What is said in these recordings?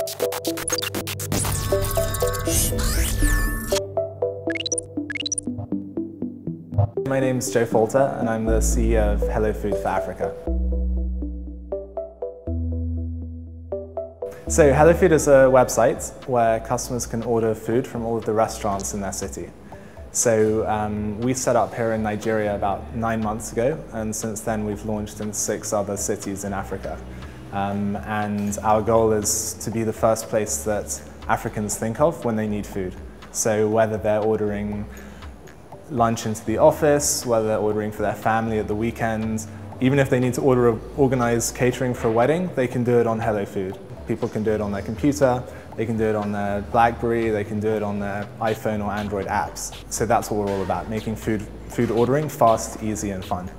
My name is Joe Folter and I'm the CEO of HelloFood for Africa. So HelloFood is a website where customers can order food from all of the restaurants in their city. So we set up here in Nigeria about 9 months ago, and since then we've launched in 6 other cities in Africa. And our goal is to be the first place that Africans think of when they need food. So whether they're ordering lunch into the office, whether they're ordering for their family at the weekend, even if they need to organize catering for a wedding, they can do it on HelloFood. People can do it on their computer, they can do it on their BlackBerry, they can do it on their iPhone or Android apps. So that's what we're all about, making food ordering fast, easy and fun.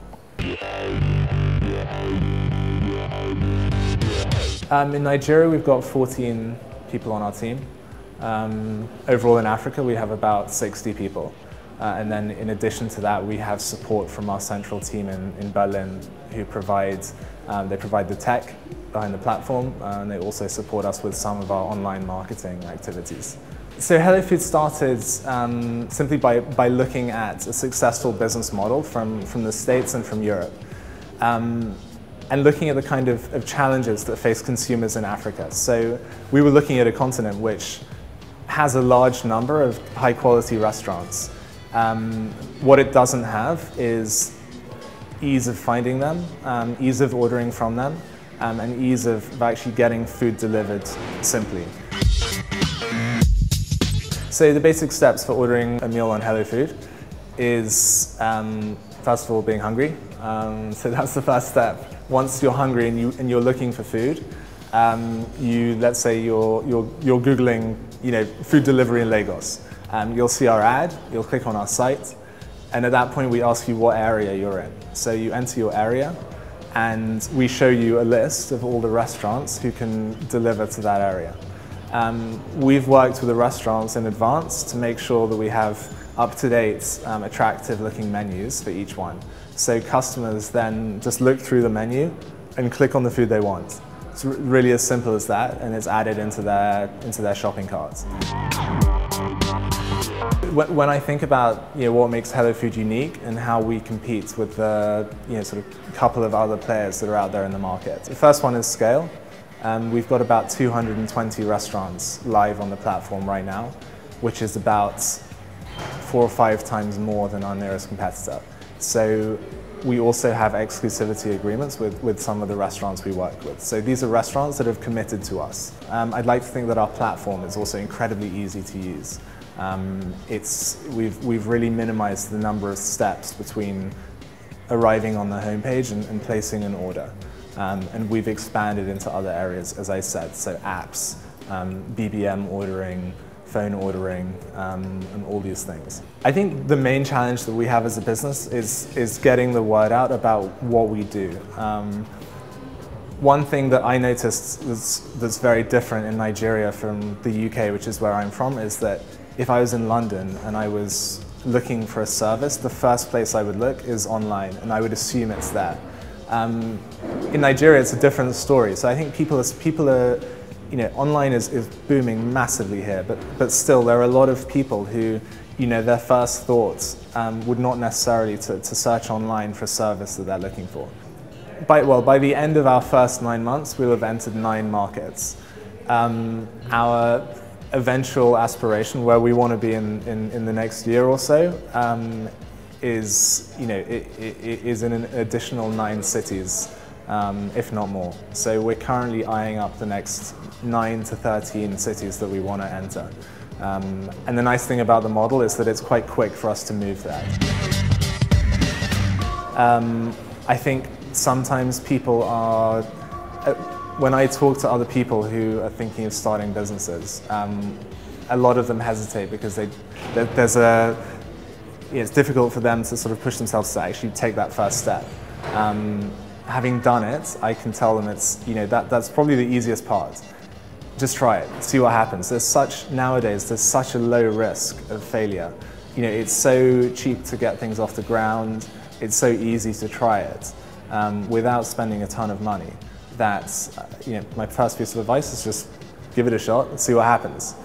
In Nigeria, we've got 14 people on our team. Overall in Africa, we have about 60 people. And then in addition to that, we have support from our central team in Berlin who provide the tech behind the platform, and they also support us with some of our online marketing activities. So HelloFood started simply by looking at a successful business model from the States and from Europe, and looking at the kind of challenges that face consumers in Africa. So we were looking at a continent which has a large number of high-quality restaurants. What it doesn't have is ease of finding them, ease of ordering from them, and ease of actually getting food delivered simply. So the basic steps for ordering a meal on HelloFood is, first of all, being hungry. So that's the first step. Once you're hungry and you're looking for food, let's say you're Googling, food delivery in Lagos. You'll see our ad, you'll click on our site, and at that point we ask you what area you're in. So you enter your area, and we show you a list of all the restaurants who can deliver to that area. We've worked with the restaurants in advance to make sure that we have up-to-date, attractive-looking menus for each one. So customers then just look through the menu and click on the food they want. It's really as simple as that, and it's added into their shopping carts. When I think about what makes HelloFood unique and how we compete with the sort of couple of other players that are out there in the market, the first one is scale. We've got about 220 restaurants live on the platform right now, which is about 4 or 5 times more than our nearest competitor. So we also have exclusivity agreements with some of the restaurants we work with. So these are restaurants that have committed to us. I'd like to think that our platform is also incredibly easy to use. We've really minimized the number of steps between arriving on the homepage and placing an order. And we've expanded into other areas, as I said, so apps, BBM ordering, phone ordering, and all these things. I think the main challenge that we have as a business is getting the word out about what we do. One thing that I noticed that's very different in Nigeria from the UK, which is where I'm from, is that if I was in London and I was looking for a service, the first place I would look is online, and I would assume it's there. In Nigeria, it's a different story. So I think people are online is booming massively here, but still there are a lot of people who, their first thoughts would not necessarily to search online for a service that they're looking for. By the end of our first 9 months, we'll have entered 9 markets. Our eventual aspiration, where we want to be in the next year or so, is in an additional 9 cities, if not more. So we're currently eyeing up the next 9 to 13 cities that we want to enter. And the nice thing about the model is that it's quite quick for us to move there. I think sometimes people are, when I talk to other people who are thinking of starting businesses, a lot of them hesitate because it's difficult for them to sort of push themselves to actually take that first step. Having done it, I can tell them that's probably the easiest part. Just try it, see what happens. Nowadays, there's such a low risk of failure. It's so cheap to get things off the ground. It's so easy to try it without spending a ton of money. That my first piece of advice is just give it a shot and see what happens.